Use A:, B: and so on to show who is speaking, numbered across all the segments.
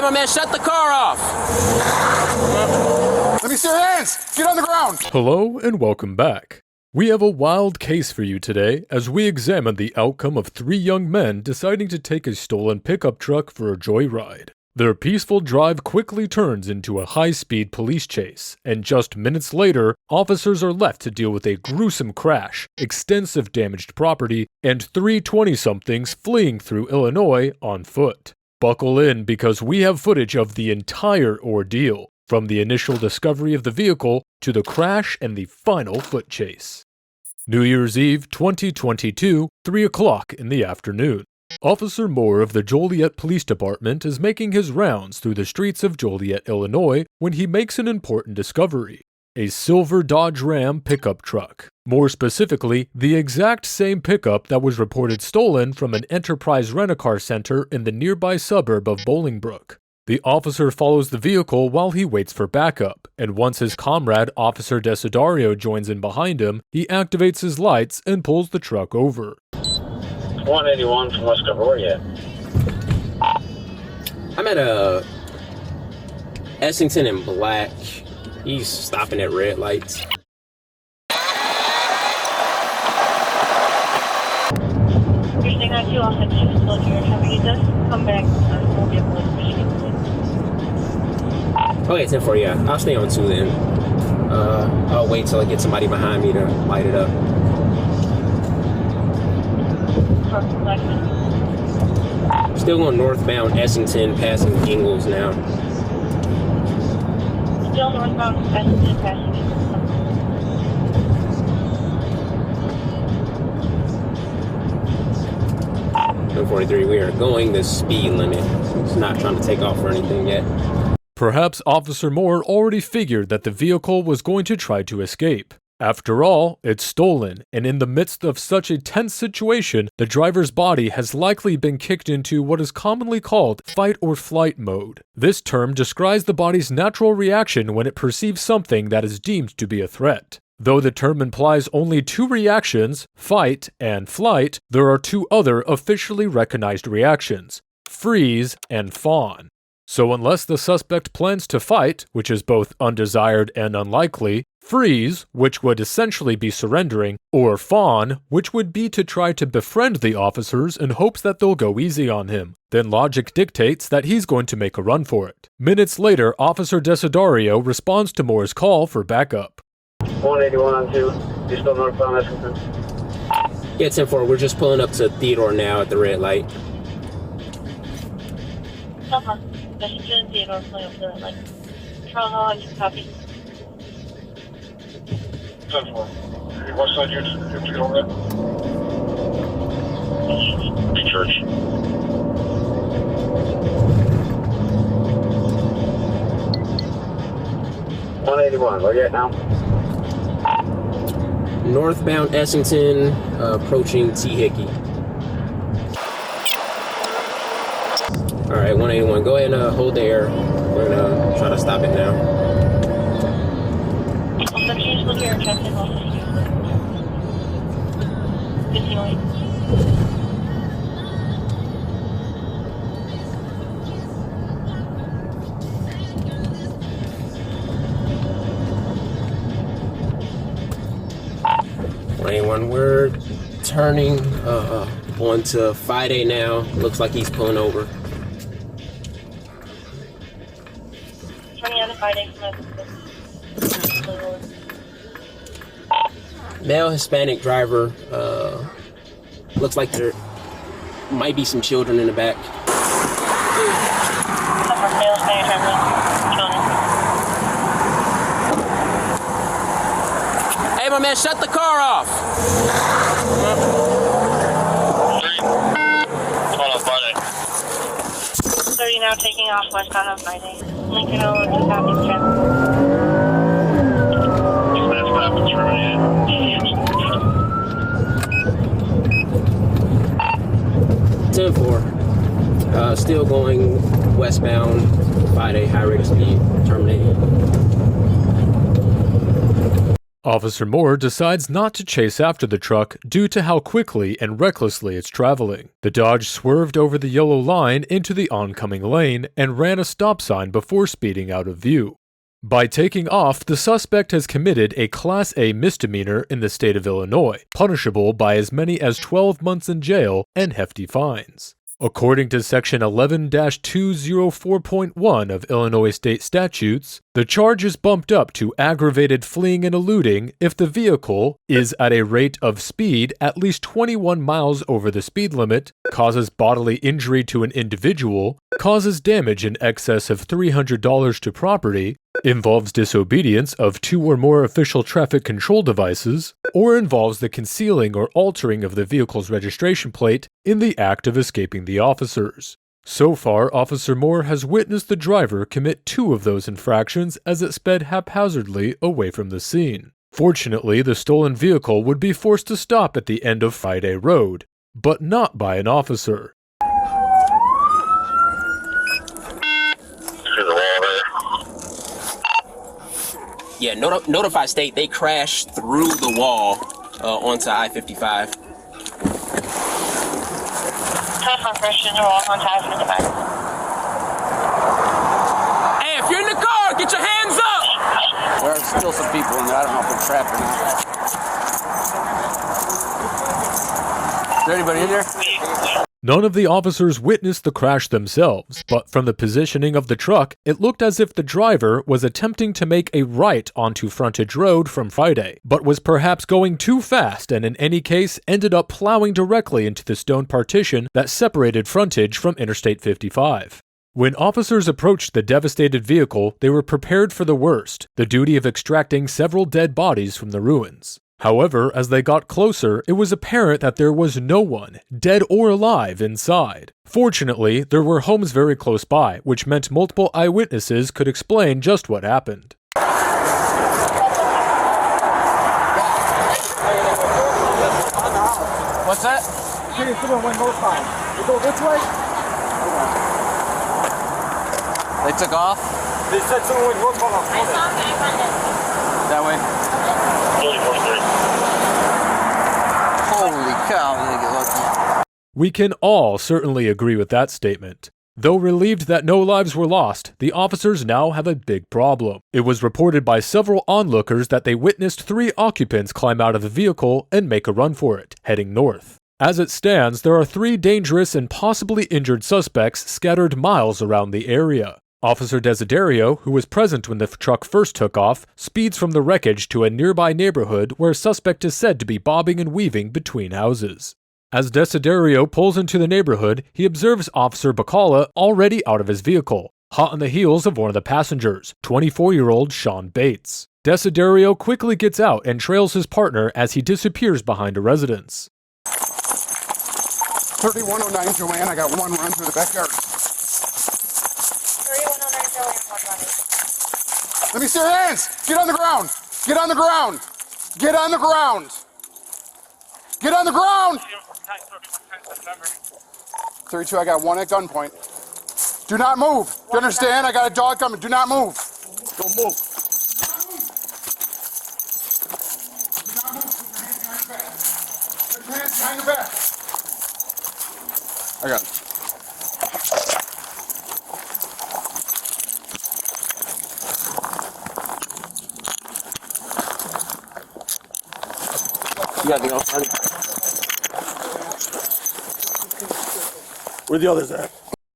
A: Hey, my man, shut the car off!
B: Let me see your hands! Get on the ground!
C: Hello and welcome back. We have a wild case for you today as we examine the outcome of 3 young men deciding to take a stolen pickup truck for a joyride. Their peaceful drive quickly turns into a high-speed police chase, and just minutes later, officers are left to deal with a gruesome crash, extensive damaged property, and 3 20-somethings fleeing through Illinois on foot. Buckle in because we have footage of the entire ordeal, from the initial discovery of the vehicle to the crash and the final foot chase. New Year's Eve 2022, 3 o'clock in the afternoon. Officer Moore of the Joliet Police Department is making his rounds through the streets of Joliet, Illinois, when he makes an important discovery. A silver Dodge Ram pickup truck. More specifically, the exact same pickup that was reported stolen from an Enterprise Rent-A-Car center in the nearby suburb of Bolingbrook. The officer follows the vehicle while he waits for backup, and once his comrade Officer Desiderio joins in behind him, he activates his lights and pulls the truck over.
D: 181 from West Cover, where you at?
A: I'm at Essington and Black. He's stopping at red lights.
E: You're staying on 2 off at 2 still here. Have you just come back? We'll be able to push you.
A: Okay, 10-4, yeah. I'll stay on 2 then. I'll wait till I get somebody behind me to light it up. Still going northbound Essington, passing Ingalls now.
E: Still northbound Essington, passing Ingalls.
A: 143, we are going the speed limit. It's not trying to take off or anything yet.
C: Perhaps Officer Moore already figured that the vehicle was going to try to escape. After all, it's stolen, and in the midst of such a tense situation, the driver's body has likely been kicked into what is commonly called fight or flight mode. This term describes the body's natural reaction when it perceives something that is deemed to be a threat. Though the term implies only 2 reactions, fight and flight, there are 2 other officially recognized reactions, freeze and fawn. So unless the suspect plans to fight, which is both undesired and unlikely, freeze, which would essentially be surrendering, or fawn, which would be to try to befriend the officers in hopes that they'll go easy on him, then logic dictates that he's going to make a run for it. Minutes later, Officer Desiderio responds to Moore's call for backup.
D: 181 on 2. You still northbound Essington?
A: Yeah, 10-4, we're just pulling up to Theodore now at the red light.
E: Essington, Theodore, pulling up to the red light. Control, no, you copy.
D: 10-4. What side you have to go over there? Church. Where you at now?
A: Northbound Essington, approaching T. Hickey. Alright, 181, go ahead and hold there. We're gonna try to stop it now. We're turning onto Friday now. Looks like he's pulling over.
E: Turning on to Friday.
A: Male Hispanic driver. Looks like there might be some children in the back.
E: Male Hispanic driver. Children.
A: Hey, my man, shut the car off!
E: 30 now, taking off westbound on Friday. Lincoln Road, just happened to traffic.
D: That's happened through it.
A: 10-4. Still going westbound, Friday, high rate of speed, terminating.
C: Officer Moore decides not to chase after the truck due to how quickly and recklessly it's traveling. The Dodge swerved over the yellow line into the oncoming lane and ran a stop sign before speeding out of view. By taking off, the suspect has committed a Class A misdemeanor in the state of Illinois, punishable by as many as 12 months in jail and hefty fines. According to Section 11-204.1 of Illinois state statutes, the charge is bumped up to aggravated fleeing and eluding if the vehicle is at a rate of speed at least 21 miles over the speed limit, causes bodily injury to an individual, causes damage in excess of $300 to property, involves disobedience of 2 or more official traffic control devices, or involves the concealing or altering of the vehicle's registration plate in the act of escaping the officers. So far, Officer Moore has witnessed the driver commit 2 of those infractions as it sped haphazardly away from the scene. Fortunately, the stolen vehicle would be forced to stop at the end of Friday Road, but not by an officer.
A: Yeah, notify state they crashed through the wall onto I-55.
E: Christian, you're all on I-55.
A: Hey, if you're in the car, get your hands up!
B: There are still some people in there. I don't know if they're trapped or not. Is there anybody in there?
C: None of the officers witnessed the crash themselves, but from the positioning of the truck, it looked as if the driver was attempting to make a right onto Frontage Road from Friday, but was perhaps going too fast and in any case ended up plowing directly into the stone partition that separated Frontage from Interstate 55. When officers approached the devastated vehicle, they were prepared for the worst, the duty of extracting several dead bodies from the ruins. However, as they got closer, it was apparent that there was no one, dead or alive, inside. Fortunately, there were homes very close by, which meant multiple eyewitnesses could explain just what happened.
B: What's that?
F: You go this way?
B: They took off?
F: They said someone would work on
B: That way? Holy cow, I'm gonna get lucky.
C: We can all certainly agree with that statement. Though relieved that no lives were lost, the officers now have a big problem. It was reported by several onlookers that they witnessed 3 occupants climb out of the vehicle and make a run for it, heading north. As it stands, there are 3 dangerous and possibly injured suspects scattered miles around the area. Officer Desiderio, who was present when the truck first took off, speeds from the wreckage to a nearby neighborhood where a suspect is said to be bobbing and weaving between houses. As Desiderio pulls into the neighborhood, he observes Officer Bacala already out of his vehicle, hot on the heels of one of the passengers, 24-year-old Sean Bates. Desiderio quickly gets out and trails his partner as he disappears behind a residence.
B: 3109 Joanne, I got one run through the backyard.
E: 3109 Joanne, one running.
B: Let me see your hands! Get on the ground! Get on the ground! Get on the ground! Get on the ground! 32, I got one at gunpoint. Do not move. Do you understand? I got a dog coming. Do not move. Don't move. Do not move. Put your hands behind your back. I got it.
F: You got anything else, honey? Where the others at?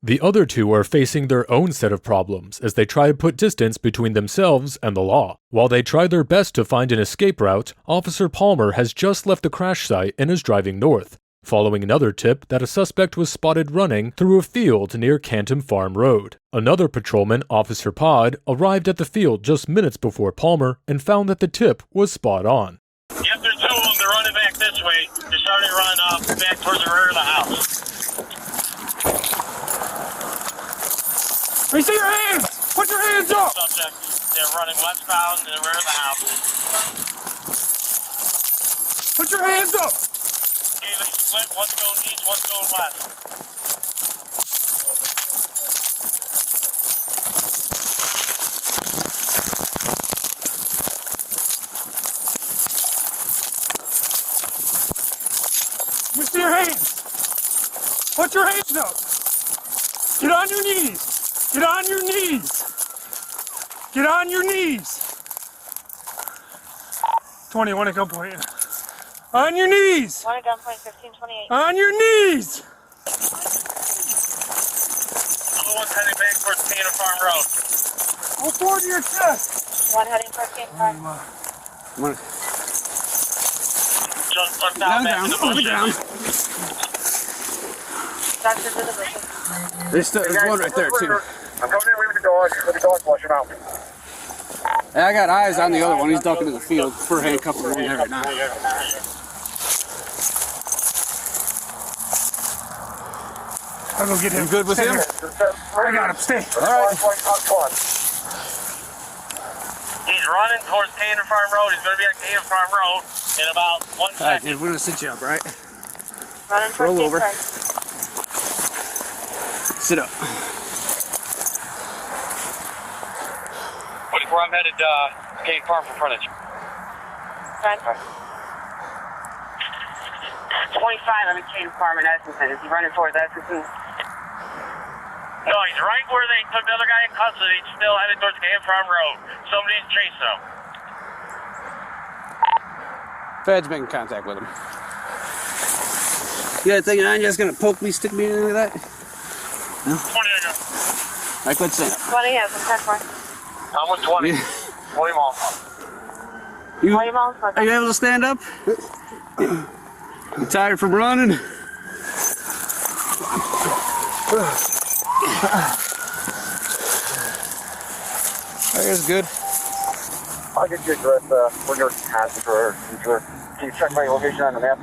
C: The other 2 are facing their own set of problems as they try to put distance between themselves and the law. While they try their best to find an escape route, Officer Palmer has just left the crash site and is driving north, following another tip that a suspect was spotted running through a field near Canton Farm Road. Another patrolman, Officer Pod, arrived at the field just minutes before Palmer and found that the tip was spot on.
D: Yep, there's 2 of them. They're running back this way. They're starting to run back towards the rear of the house.
F: Let me see your hands! Put your hands up!
D: Subject, they're running westbound to the rear of the house.
F: Put your hands up!
D: Okay, they split. One's going east, one's going west.
F: your hands up. Get on your knees. Get on your knees. Get on your knees. 20, want to come point you. On your knees.
E: One gunpoint 1528.
F: On your knees.
D: Other one's heading back towards Cannon Farm Road.
F: Go forward to your chest.
E: One heading towards Game Farm.
D: Just put down back in the bushes.
E: Doctor to the bushes.
B: There's one right there, too.
G: I'm coming in with the dog. Let the dog flush him out.
B: Hey, I got eyes on the other one. He's ducking in the field. We're handcuffing one there right now.
F: I'll go get him.
B: You good with
F: Stay
B: him?
F: here. I got him. Stay.
B: All right.
D: He's running towards Cannon Farm Road. He's going to be at Cannon Farm Road in about 1
B: All right,
D: second.
B: dude, we're going to sit you up, right?
E: Running towards
B: Roll
E: Game
B: over.
E: Farm.
B: Sit up.
D: 24, I'm headed Cannon Farm for frontage.
E: 25, I'm at Cane Farm in Essington. Is he running towards Essington?
D: No, he's right where they took the other guy in custody. He's still headed towards Cannon Farm Road. Somebody's chasing him.
B: Fed's making contact with him. You got a thing on? You guys going to poke me, stick me in any of that?
D: 20, I got.
B: All right, let's say.
E: 20, yes, I'm 10
D: I'm with 20.
B: Yeah.
D: William Hall.
B: Are you able to stand up? You tired from running? That's good.
G: I'll get you address. We're your passenger. Can you check my location on the map?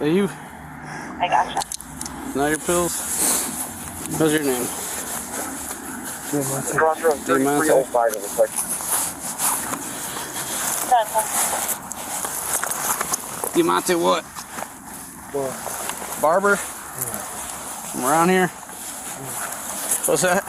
B: Are you?
E: I gotcha.
B: Not your pills? What's your name?
G: Crossroads 3305 it looks like.
B: Diamante what? Barber? From around here? What's that?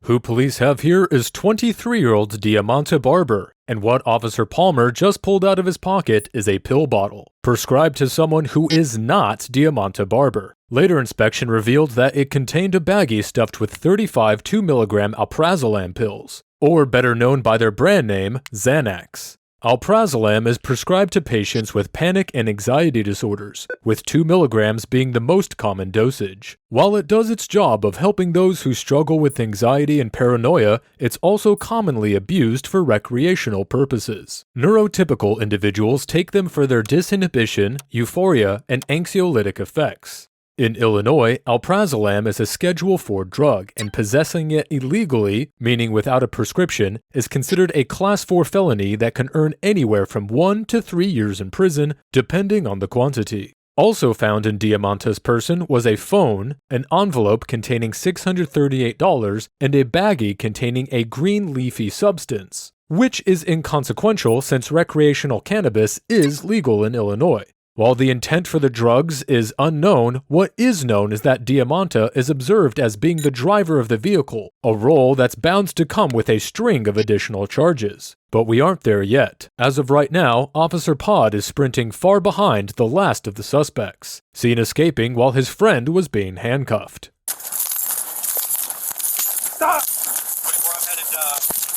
C: Who police have here is 23-year-old Diamante Barber, and what Officer Palmer just pulled out of his pocket is a pill bottle, prescribed to someone who is not Diamante Barber. Later inspection revealed that it contained a baggie stuffed with 35 2-milligram alprazolam pills, or better known by their brand name, Xanax. Alprazolam is prescribed to patients with panic and anxiety disorders, with 2 milligrams being the most common dosage. While it does its job of helping those who struggle with anxiety and paranoia, it's also commonly abused for recreational purposes. Neurotypical individuals take them for their disinhibition, euphoria, and anxiolytic effects. In Illinois, alprazolam is a Schedule IV drug, and possessing it illegally, meaning without a prescription, is considered a Class 4 felony that can earn anywhere from 1 to 3 years in prison, depending on the quantity. Also found in Diamante's person was a phone, an envelope containing $638, and a baggie containing a green leafy substance, which is inconsequential since recreational cannabis is legal in Illinois. While the intent for the drugs is unknown, what is known is that Diamante is observed as being the driver of the vehicle, a role that's bound to come with a string of additional charges. But we aren't there yet. As of right now, Officer Pod is sprinting far behind the last of the suspects, seen escaping while his friend was being handcuffed.
F: Stop!
D: 24, I'm headed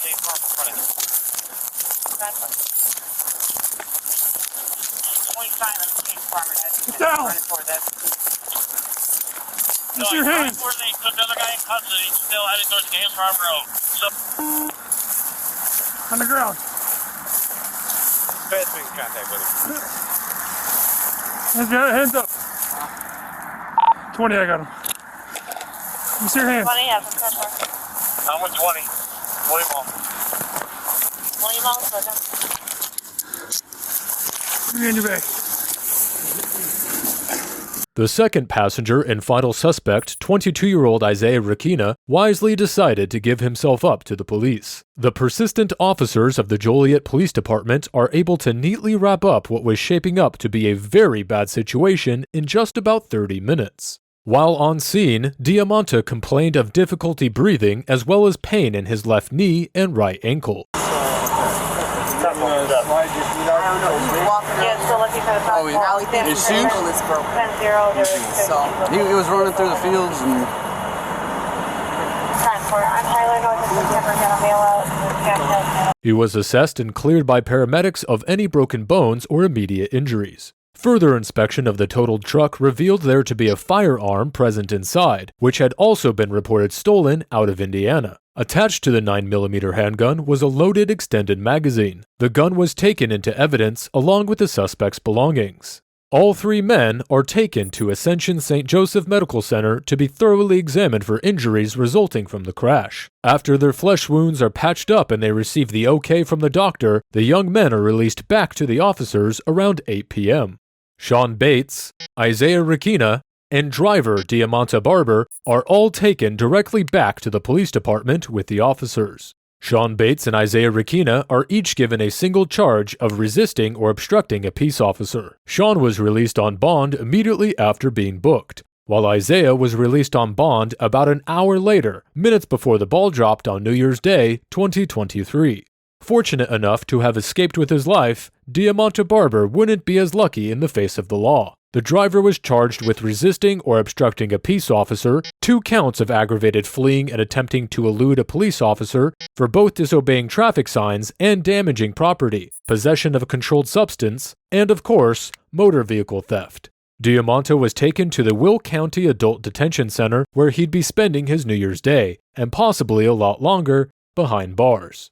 D: Cannon Farm for frontage.
E: 25, I'm at Cane Farm in Essington.
F: Down.
E: Running towards Essington.
D: No,
F: Use your
D: he's right
F: hands.
D: where they took the other guy in custody. He's still headed towards Cannon Farm Road. So,
F: On the ground.
B: Fed's making contact with him.
F: Hands up. 20, I got him. Let me see your hands.
E: 20, yes, I'm 10
D: I'm with 20. William Hall.
E: William Hall, second.
F: Give me in your bag.
C: The second passenger and final suspect, 22-year-old Isaiah Rakina, wisely decided to give himself up to the police. The persistent officers of the Joliet Police Department are able to neatly wrap up what was shaping up to be a very bad situation in just about 30 minutes. While on scene, Diamante complained of difficulty breathing as well as pain in his left knee and right ankle.
E: Yeah, still looking for
B: Oh, his shoes?
E: 10-0,
B: He was running through the fields and...
E: I'm Tyler North, never gonna mail out.
C: He was assessed and cleared by paramedics of any broken bones or immediate injuries. Further inspection of the totaled truck revealed there to be a firearm present inside, which had also been reported stolen out of Indiana. Attached to the 9mm handgun was a loaded extended magazine. The gun was taken into evidence along with the suspect's belongings. All three men are taken to Ascension St. Joseph Medical Center to be thoroughly examined for injuries resulting from the crash. After their flesh wounds are patched up and they receive the okay from the doctor, the young men are released back to the officers around 8 p.m. Sean Bates, Isaiah Rakina, and driver Diamanta Barber are all taken directly back to the police department with the officers. Sean Bates and Isaiah Rakina are each given a single charge of resisting or obstructing a peace officer. Sean was released on bond immediately after being booked, while Isaiah was released on bond about an hour later, minutes before the ball dropped on New Year's Day, 2023. Fortunate enough to have escaped with his life, Diamanta Barber wouldn't be as lucky in the face of the law. The driver was charged with resisting or obstructing a peace officer, 2 counts of aggravated fleeing and attempting to elude a police officer for both disobeying traffic signs and damaging property, possession of a controlled substance, and of course, motor vehicle theft. Diamanta was taken to the Will County Adult Detention Center where he'd be spending his New Year's Day, and possibly a lot longer, behind bars.